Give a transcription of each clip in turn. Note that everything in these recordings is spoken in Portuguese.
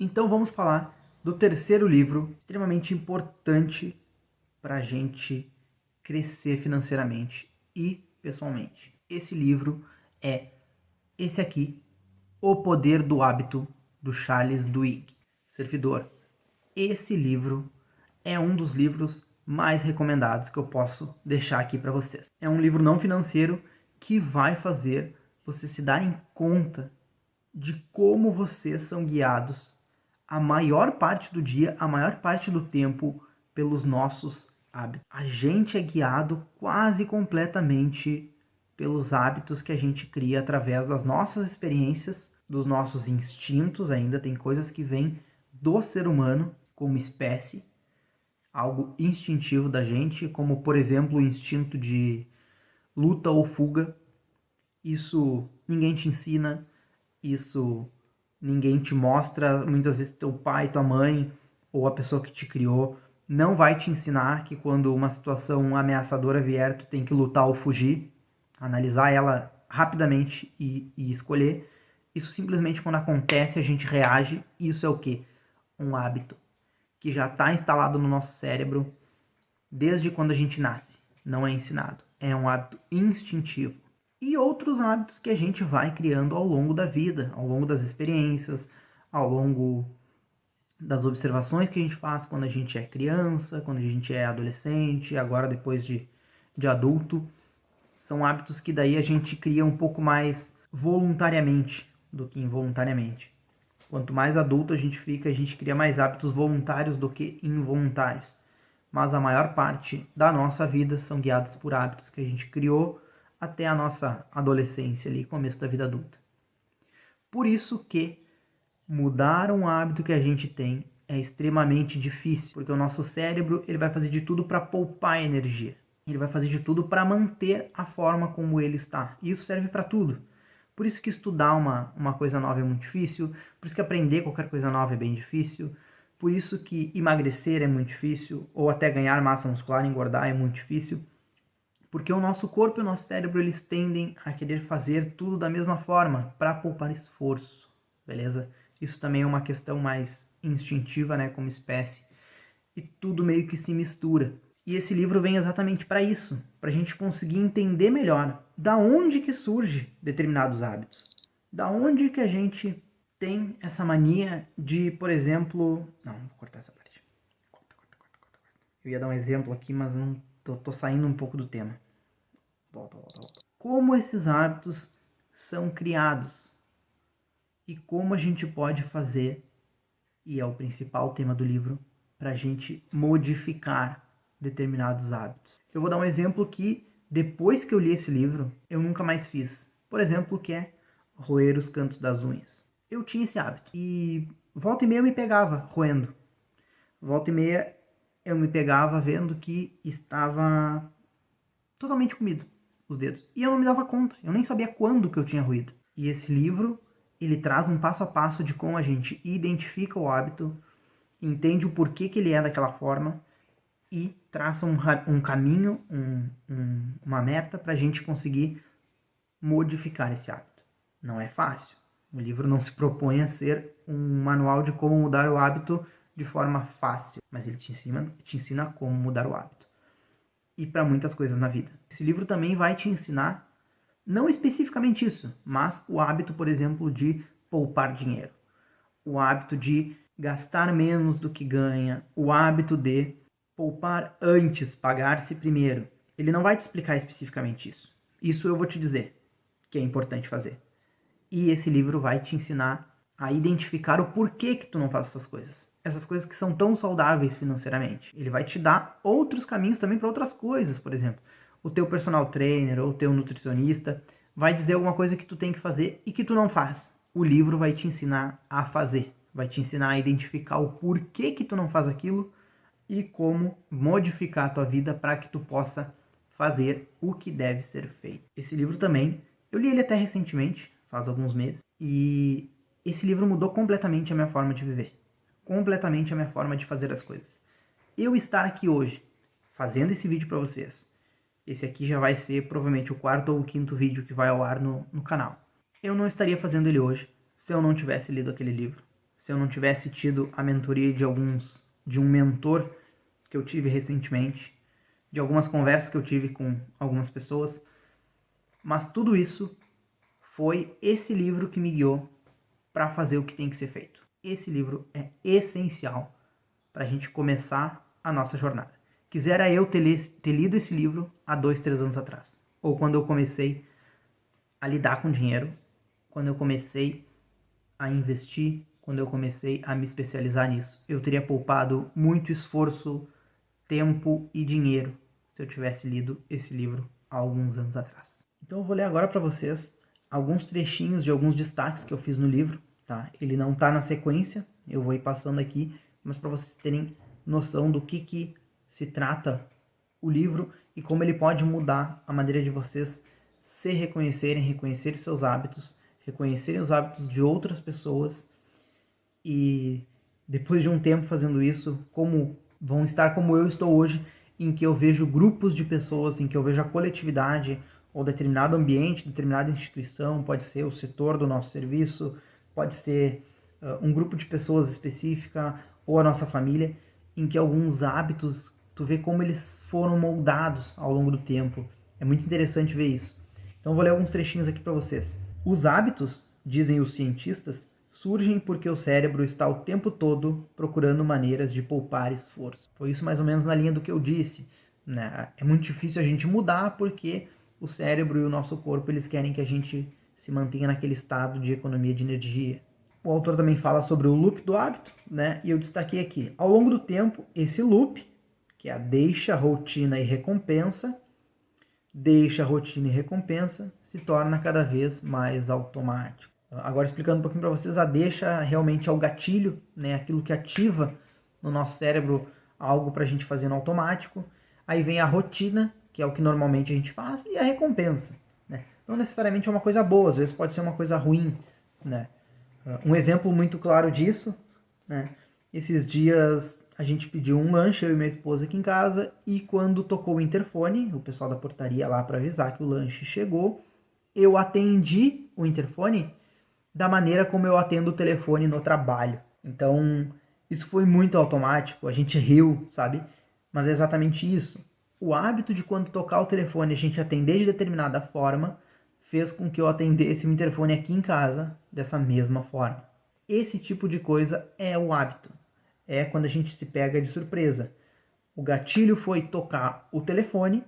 Então vamos falar do terceiro livro, extremamente importante para a gente crescer financeiramente e pessoalmente. Esse livro é esse aqui, O Poder do Hábito, do Charles Duhigg. Servidor, esse livro é um dos livros mais recomendados que eu posso deixar aqui para vocês. É um livro não financeiro que vai fazer vocês se darem conta de como vocês são guiados a maior parte do dia, a maior parte do tempo, pelos nossos hábitos. A gente é guiado quase completamente pelos hábitos que a gente cria através das nossas experiências, dos nossos instintos. Ainda tem coisas que vêm do ser humano como espécie, algo instintivo da gente, como por exemplo o instinto de luta ou fuga. Isso ninguém te ensina, isso ninguém te mostra. Muitas vezes teu pai, tua mãe ou a pessoa que te criou não vai te ensinar que quando uma situação ameaçadora vier, tu tem que lutar ou fugir, analisar ela rapidamente e escolher. Isso simplesmente quando acontece a gente reage. Isso é o quê? Um hábito que já está instalado no nosso cérebro desde quando a gente nasce. Não é ensinado. É um hábito instintivo. E outros hábitos que a gente vai criando ao longo da vida, ao longo das experiências, ao longo das observações que a gente faz quando a gente é criança, quando a gente é adolescente, agora depois de adulto. São hábitos que daí a gente cria um pouco mais voluntariamente do que involuntariamente. Quanto mais adulto a gente cria mais hábitos voluntários do que involuntários. Mas a maior parte da nossa vida são guiados por hábitos que a gente criou até a nossa adolescência ali, começo da vida adulta. Por isso que mudar um hábito que a gente tem é extremamente difícil, porque o nosso cérebro ele vai fazer de tudo para poupar energia. Ele vai fazer de tudo para manter a forma como ele está. E isso serve para tudo. Por isso que estudar uma coisa nova é muito difícil, por isso que aprender qualquer coisa nova é bem difícil, por isso que emagrecer é muito difícil, ou até ganhar massa muscular, engordar é muito difícil, porque o nosso corpo e o nosso cérebro eles tendem a querer fazer tudo da mesma forma, para poupar esforço, beleza? Isso também é uma questão mais instintiva, né, como espécie, e tudo meio que se mistura. E esse livro vem exatamente para isso, para a gente conseguir entender melhor da onde que surge determinados hábitos. Da onde que a gente tem essa mania de, por exemplo... Não, vou cortar essa parte. Corta. Eu ia dar um exemplo aqui, mas não tô saindo um pouco do tema. Volta. Como esses hábitos são criados e como a gente pode fazer, e é o principal tema do livro, para a gente modificar determinados hábitos. Eu vou dar um exemplo que, depois que eu li esse livro, eu nunca mais fiz. Por exemplo, que é roer os cantos das unhas. Eu tinha esse hábito. E volta e meia eu me pegava roendo. Volta e meia eu me pegava vendo que estava totalmente comido os dedos. E eu não me dava conta. Eu nem sabia quando que eu tinha roído. E esse livro, ele traz um passo a passo de como a gente identifica o hábito, entende o porquê que ele é daquela forma e traça um caminho, uma meta para a gente conseguir modificar esse hábito. Não é fácil. O livro não se propõe a ser um manual de como mudar o hábito de forma fácil, mas ele te ensina como mudar o hábito. E para muitas coisas na vida. Esse livro também vai te ensinar, não especificamente isso, mas o hábito, por exemplo, de poupar dinheiro. O hábito de gastar menos do que ganha. O hábito de poupar antes, pagar-se primeiro. Ele não vai te explicar especificamente isso. Isso eu vou te dizer que é importante fazer. E esse livro vai te ensinar a identificar o porquê que tu não faz essas coisas. Essas coisas que são tão saudáveis financeiramente. Ele vai te dar outros caminhos também para outras coisas, por exemplo. O teu personal trainer ou o teu nutricionista vai dizer alguma coisa que tu tem que fazer e que tu não faz. O livro vai te ensinar a fazer. Vai te ensinar a identificar o porquê que tu não faz aquilo e como modificar a tua vida para que tu possa fazer o que deve ser feito. Esse livro também, eu li ele até recentemente, faz alguns meses, e esse livro mudou completamente a minha forma de viver, completamente a minha forma de fazer as coisas. Eu estar aqui hoje, fazendo esse vídeo para vocês, esse aqui já vai ser provavelmente o 4º ou 5º vídeo que vai ao ar no canal. Eu não estaria fazendo ele hoje se eu não tivesse lido aquele livro, se eu não tivesse tido a mentoria de um mentor que eu tive recentemente, de algumas conversas que eu tive com algumas pessoas. Mas tudo isso foi esse livro que me guiou para fazer o que tem que ser feito. Esse livro é essencial para a gente começar a nossa jornada. Quisera eu ter lido esse livro há 2, 3 anos atrás. Ou quando eu comecei a lidar com dinheiro, quando eu comecei a investir, quando eu comecei a me especializar nisso. Eu teria poupado muito esforço, tempo e dinheiro se eu tivesse lido esse livro há alguns anos atrás. Então eu vou ler agora para vocês alguns trechinhos de alguns destaques que eu fiz no livro, tá? Ele não está na sequência, eu vou ir passando aqui, mas para vocês terem noção do que se trata o livro e como ele pode mudar a maneira de vocês se reconhecerem, reconhecer seus hábitos, reconhecerem os hábitos de outras pessoas e depois de um tempo fazendo isso, como vão estar como eu estou hoje, em que eu vejo grupos de pessoas, em que eu vejo a coletividade ou determinado ambiente, determinada instituição, pode ser o setor do nosso serviço, pode ser um grupo de pessoas específica ou a nossa família, em que alguns hábitos, tu vê como eles foram moldados ao longo do tempo. É muito interessante ver isso. Então vou ler alguns trechinhos aqui para vocês. Os hábitos, dizem os cientistas, surgem porque o cérebro está o tempo todo procurando maneiras de poupar esforço. Foi isso mais ou menos na linha do que eu disse, né? É muito difícil a gente mudar porque o cérebro e o nosso corpo eles querem que a gente se mantenha naquele estado de economia de energia. O autor também fala sobre o loop do hábito, né? E eu destaquei aqui. Ao longo do tempo, esse loop, que é a deixa, rotina e recompensa, se torna cada vez mais automático. Agora explicando um pouquinho para vocês, a deixa realmente é o gatilho, né? Aquilo que ativa no nosso cérebro algo para a gente fazer no automático. Aí vem a rotina, que é o que normalmente a gente faz, e a recompensa, né? Não necessariamente é uma coisa boa, às vezes pode ser uma coisa ruim, né? Um exemplo muito claro disso, né? Esses dias a gente pediu um lanche, eu e minha esposa aqui em casa, e quando tocou o interfone, o pessoal da portaria lá para avisar que o lanche chegou, eu atendi o interfone da maneira como eu atendo o telefone no trabalho. Então, isso foi muito automático, a gente riu, sabe? Mas é exatamente isso. O hábito de quando tocar o telefone a gente atender de determinada forma fez com que eu atendesse o interfone aqui em casa dessa mesma forma. Esse tipo de coisa é o hábito. É quando a gente se pega de surpresa. O gatilho foi tocar o telefone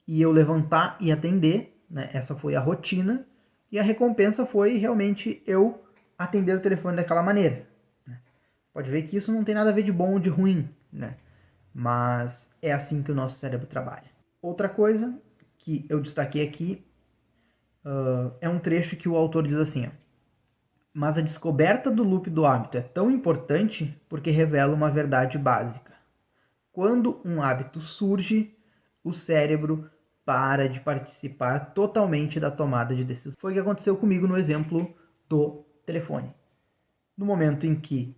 e eu levantar e atender, né? Essa foi a rotina. E a recompensa foi realmente eu atender o telefone daquela maneira, né? Pode ver que isso não tem nada a ver de bom ou de ruim, né? Mas é assim que o nosso cérebro trabalha. Outra coisa que eu destaquei aqui é um trecho que o autor diz assim, ó: mas a descoberta do loop do hábito é tão importante porque revela uma verdade básica. Quando um hábito surge, o cérebro para de participar totalmente da tomada de decisão. Foi o que aconteceu comigo no exemplo do telefone. No momento em que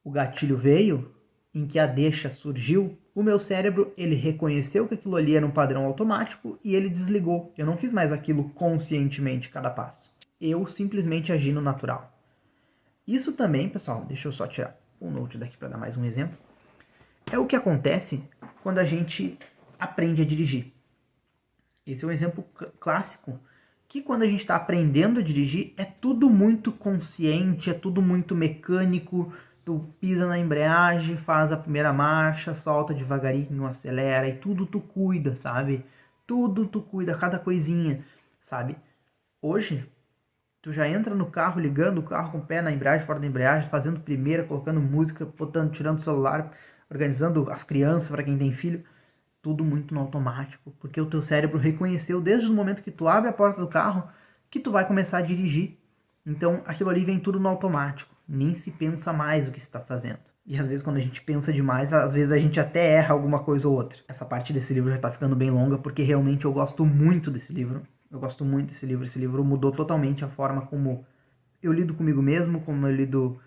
o gatilho veio, em que a deixa surgiu, o meu cérebro ele reconheceu que aquilo ali era um padrão automático e ele desligou. Eu não fiz mais aquilo conscientemente cada passo. Eu simplesmente agi no natural. Isso também, pessoal, deixa eu só tirar o note daqui para dar mais um exemplo, é o que acontece quando a gente aprende a dirigir. Esse é um exemplo clássico, que quando a gente está aprendendo a dirigir, é tudo muito consciente, é tudo muito mecânico, tu pisa na embreagem, faz a primeira marcha, solta devagarinho, acelera, e tudo tu cuida, sabe? Tudo tu cuida, cada coisinha, sabe? Hoje, tu já entra no carro, ligando o carro com o pé na embreagem, fora da embreagem, fazendo primeira, colocando música, botando, tirando o celular, organizando as crianças para quem tem filho, tudo muito no automático, porque o teu cérebro reconheceu desde o momento que tu abre a porta do carro que tu vai começar a dirigir. Então aquilo ali vem tudo no automático, nem se pensa mais o que se está fazendo. E às vezes quando a gente pensa demais, às vezes a gente até erra alguma coisa ou outra. Essa parte desse livro já está ficando bem longa, porque realmente eu gosto muito desse livro. Eu gosto muito desse livro. Esse livro mudou totalmente a forma como eu lido comigo mesmo, como eu lido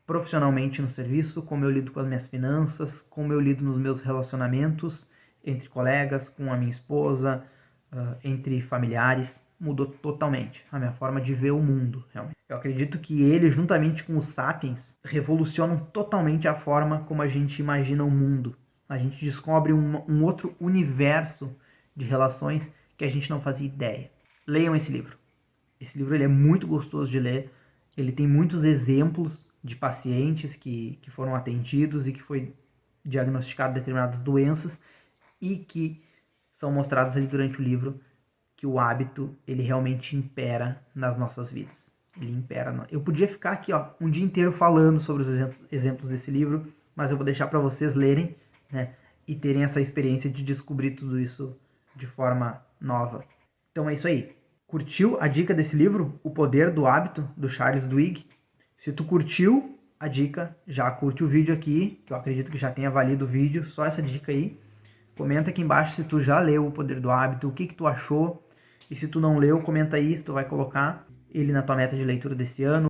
profissionalmente no serviço, como eu lido com as minhas finanças, como eu lido nos meus relacionamentos entre colegas, com a minha esposa, entre familiares. Mudou totalmente a minha forma de ver o mundo, realmente. Eu acredito que ele, juntamente com os Sapiens, revolucionam totalmente a forma como a gente imagina o mundo. A gente descobre um outro universo de relações que a gente não fazia ideia. Leiam esse livro. Esse livro ele é muito gostoso de ler. Ele tem muitos exemplos de pacientes que foram atendidos e que foi diagnosticado determinadas doenças e que são mostradas ali durante o livro que o hábito ele realmente impera nas nossas vidas. Ele impera. Eu podia ficar aqui um dia inteiro falando sobre os exemplos desse livro, mas eu vou deixar para vocês lerem, né, e terem essa experiência de descobrir tudo isso de forma nova. Então é isso aí. Curtiu a dica desse livro, O Poder do Hábito, do Charles Duhigg? Se tu curtiu a dica, já curte o vídeo aqui, que eu acredito que já tenha valido o vídeo, só essa dica aí. Comenta aqui embaixo se tu já leu O Poder do Hábito, o que tu achou. E se tu não leu, comenta aí se tu vai colocar ele na tua meta de leitura desse ano.